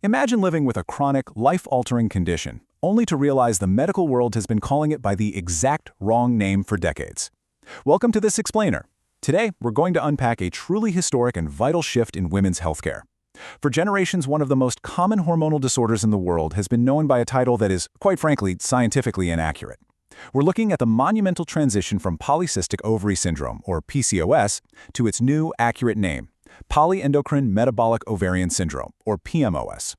Imagine living with a chronic, life-altering condition, only to realize the medical world has been calling it by the exact wrong name for decades. Welcome to This Explainer. Today, we're going to unpack a truly historic and vital shift in women's healthcare. For generations, one of the most common hormonal disorders in the world has been known by a title that is, quite frankly, scientifically inaccurate. We're looking at the monumental transition from Polycystic Ovary Syndrome, or PCOS, to its new, accurate name, Polyendocrine Metabolic Ovarian Syndrome, or PMOS.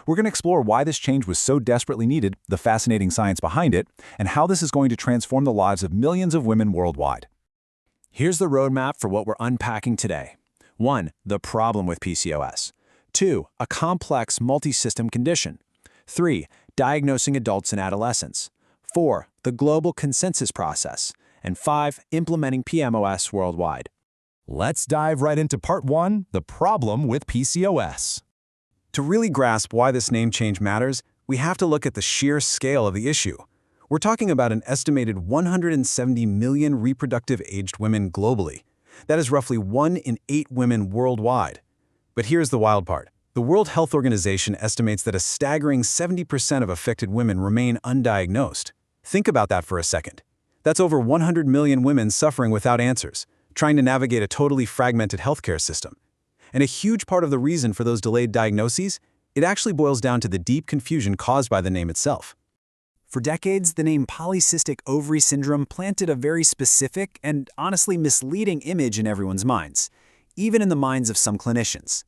We're going to explore why this change was so desperately needed, the fascinating science behind it, and how this is going to transform the lives of millions of women worldwide. Here's the roadmap for what we're unpacking today. 1. The problem with PCOS. 2. A complex multi-system condition. 3. Diagnosing adults and adolescents. 4. The global consensus process. And 5. Implementing PMOS worldwide. Let's dive right into part 1, the problem with PCOS. To really grasp why this name change matters, we have to look at the sheer scale of the issue. We're talking about an estimated 170 million reproductive-aged women globally. That is roughly 1 in 8 women worldwide. But here's the wild part. The World Health Organization estimates that a staggering 70% of affected women remain undiagnosed. Think about that for a second. That's over 100 million women suffering without answers, trying to navigate a totally fragmented healthcare system. And a huge part of the reason for those delayed diagnoses, it actually boils down to the deep confusion caused by the name itself. For decades, the name Polycystic Ovary Syndrome planted a very specific and honestly misleading image in everyone's minds, even in the minds of some clinicians.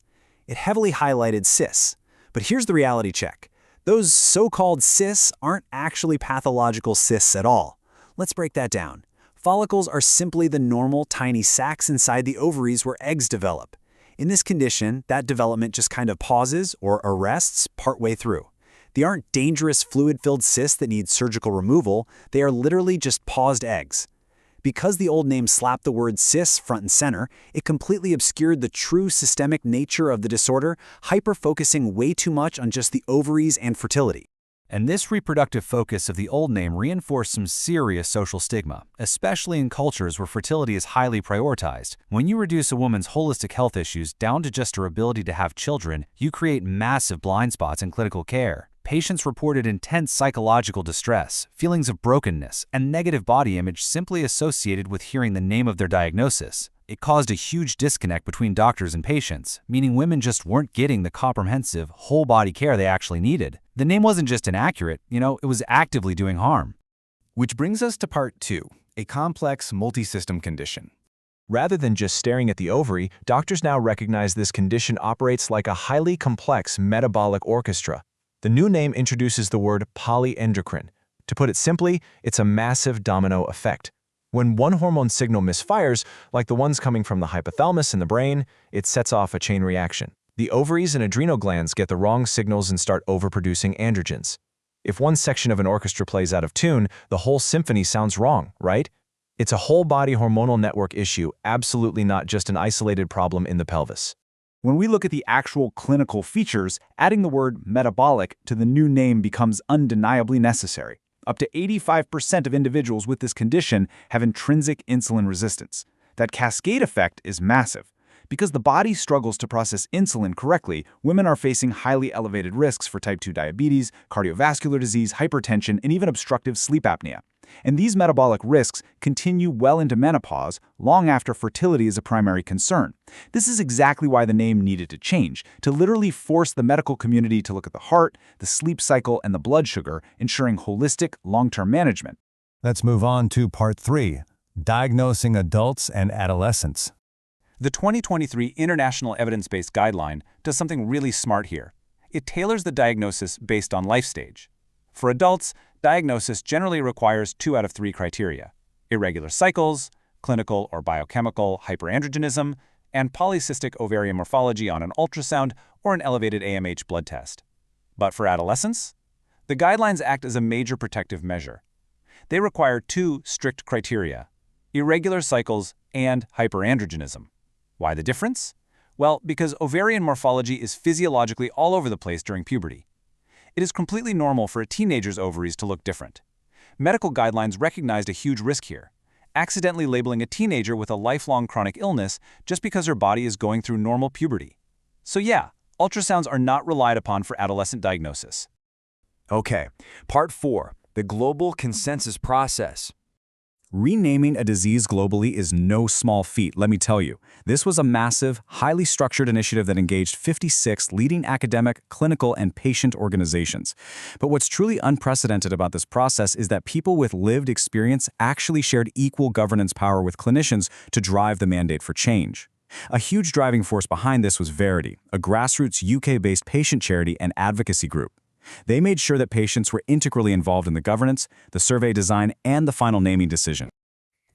It heavily highlighted cysts. But here's the reality check. Those so-called cysts aren't actually pathological cysts at all. Let's break that down. Follicles are simply the normal tiny sacs inside the ovaries where eggs develop. In this condition, that development just kind of pauses or arrests partway through. They aren't dangerous fluid-filled cysts that need surgical removal, they are literally just paused eggs. Because the old name slapped the word cysts front and center, it completely obscured the true systemic nature of the disorder, hyper-focusing way too much on just the ovaries and fertility. And this reproductive focus of the old name reinforced some serious social stigma, especially in cultures where fertility is highly prioritized. When you reduce a woman's holistic health issues down to just her ability to have children, you create massive blind spots in clinical care. Patients reported intense psychological distress, feelings of brokenness, and negative body image simply associated with hearing the name of their diagnosis. It caused a huge disconnect between doctors and patients, meaning women just weren't getting the comprehensive, whole-body care they actually needed. The name wasn't just inaccurate, it was actively doing harm. Which brings us to part 2, a complex multi-system condition. Rather than just staring at the ovary, doctors now recognize this condition operates like a highly complex metabolic orchestra. The new name introduces the word polyendocrine. To put it simply, it's a massive domino effect. When one hormone signal misfires, like the ones coming from the hypothalamus in the brain, it sets off a chain reaction. The ovaries and adrenal glands get the wrong signals and start overproducing androgens. If one section of an orchestra plays out of tune, the whole symphony sounds wrong, right? It's a whole-body hormonal network issue, absolutely not just an isolated problem in the pelvis. When we look at the actual clinical features, adding the word metabolic to the new name becomes undeniably necessary. Up to 85% of individuals with this condition have intrinsic insulin resistance. That cascade effect is massive. Because the body struggles to process insulin correctly, women are facing highly elevated risks for type 2 diabetes, cardiovascular disease, hypertension, and even obstructive sleep apnea. And these metabolic risks continue well into menopause, long after fertility is a primary concern. This is exactly why the name needed to change, to literally force the medical community to look at the heart, the sleep cycle, and the blood sugar, ensuring holistic, long-term management. Let's move on to part 3, diagnosing adults and adolescents. The 2023 International Evidence-Based Guideline does something really smart here. It tailors the diagnosis based on life stage. For adults, diagnosis generally requires 2 out of 3 criteria: irregular cycles, clinical or biochemical hyperandrogenism, and polycystic ovarian morphology on an ultrasound or an elevated AMH blood test. But for adolescents, the guidelines act as a major protective measure. They require 2 strict criteria: irregular cycles and hyperandrogenism. Why the difference? Well, because ovarian morphology is physiologically all over the place during puberty. It is completely normal for a teenager's ovaries to look different. Medical guidelines recognized a huge risk here, accidentally labeling a teenager with a lifelong chronic illness just because her body is going through normal puberty. So yeah, Ultrasounds are not relied upon for adolescent diagnosis. Okay, part 4, the global consensus process. Renaming a disease globally is no small feat, let me tell you. This was a massive, highly structured initiative that engaged 56 leading academic, clinical, and patient organizations. But what's truly unprecedented about this process is that people with lived experience actually shared equal governance power with clinicians to drive the mandate for change. A huge driving force behind this was Verity, a grassroots UK-based patient charity and advocacy group. They made sure that patients were integrally involved in the governance, the survey design, and the final naming decision.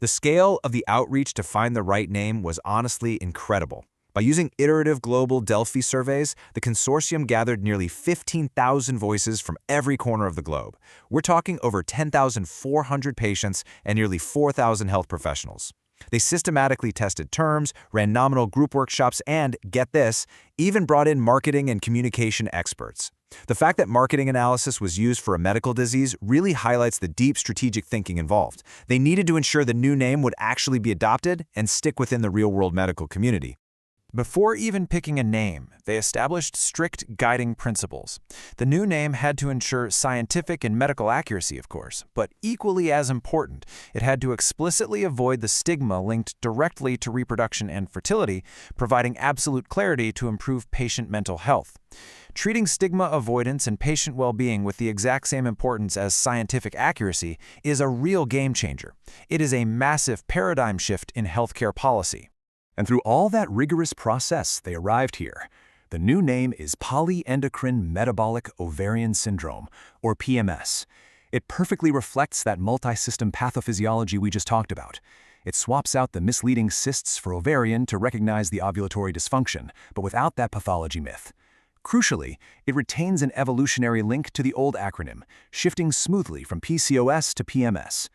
The scale of the outreach to find the right name was honestly incredible. By using iterative global Delphi surveys, the consortium gathered nearly 15,000 voices from every corner of the globe. We're talking over 10,400 patients and nearly 4,000 health professionals. They systematically tested terms, ran nominal group workshops, and, get this, even brought in marketing and communication experts. The fact that marketing analysis was used for a medical disease really highlights the deep strategic thinking involved. They needed to ensure the new name would actually be adopted and stick within the real-world medical community. Before even picking a name, they established strict guiding principles. The new name had to ensure scientific and medical accuracy, of course, but equally as important, it had to explicitly avoid the stigma linked directly to reproduction and fertility, providing absolute clarity to improve patient mental health. Treating stigma avoidance and patient well-being with the exact same importance as scientific accuracy is a real game changer. It is a massive paradigm shift in healthcare policy. And through all that rigorous process, they arrived here. The new name is Polyendocrine Metabolic Ovarian Syndrome, or PMS. It perfectly reflects that multi-system pathophysiology we just talked about. It swaps out the misleading cysts for ovarian to recognize the ovulatory dysfunction, but without that pathology myth. Crucially, it retains an evolutionary link to the old acronym, shifting smoothly from PCOS to PMS.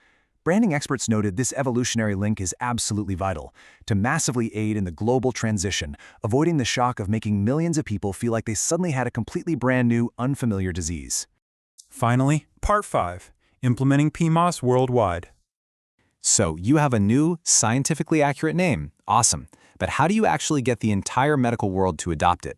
Branding experts noted this evolutionary link is absolutely vital to massively aid in the global transition, avoiding the shock of making millions of people feel like they suddenly had a completely brand new, unfamiliar disease. Finally, Part 5, Implementing PMOS Worldwide. So, you have a new, scientifically accurate name. Awesome. But how do you actually get the entire medical world to adopt it?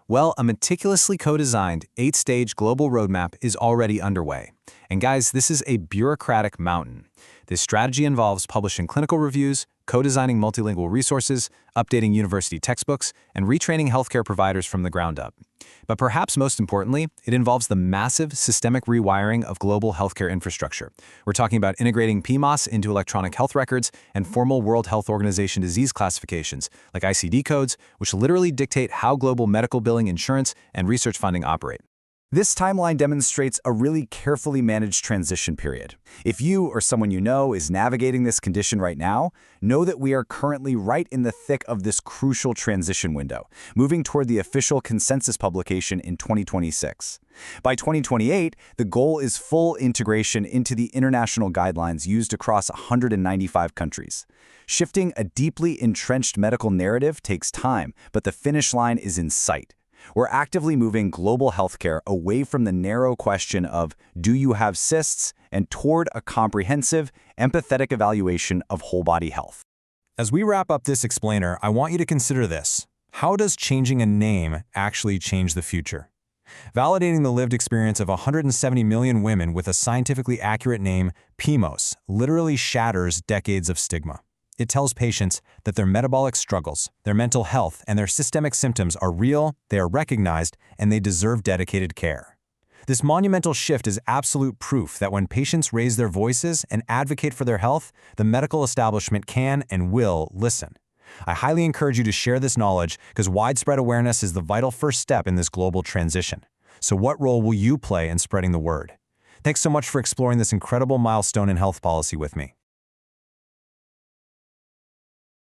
Well, a meticulously co-designed, 8-stage global roadmap is already underway. And guys, this is a bureaucratic mountain. This strategy involves publishing clinical reviews, co-designing multilingual resources, updating university textbooks, and retraining healthcare providers from the ground up. But perhaps most importantly, it involves the massive systemic rewiring of global healthcare infrastructure. We're talking about integrating PMOS into electronic health records and formal World Health Organization disease classifications, like ICD codes, which literally dictate how global medical billing, insurance, and research funding operate. This timeline demonstrates a really carefully managed transition period. If you or someone you know is navigating this condition right now, know that we are currently right in the thick of this crucial transition window, moving toward the official consensus publication in 2026. By 2028, the goal is full integration into the international guidelines used across 195 countries. Shifting a deeply entrenched medical narrative takes time, but the finish line is in sight. We're actively moving global healthcare away from the narrow question of, do you have cysts, and toward a comprehensive, empathetic evaluation of whole-body health. As we wrap up this explainer, I want you to consider this. How does changing a name actually change the future? Validating the lived experience of 170 million women with a scientifically accurate name, PMOS, literally shatters decades of stigma. It tells patients that their metabolic struggles, their mental health, and their systemic symptoms are real, they are recognized, and they deserve dedicated care. This monumental shift is absolute proof that when patients raise their voices and advocate for their health, the medical establishment can and will listen. I highly encourage you to share this knowledge because widespread awareness is the vital first step in this global transition. So what role will you play in spreading the word? Thanks so much for exploring this incredible milestone in health policy with me.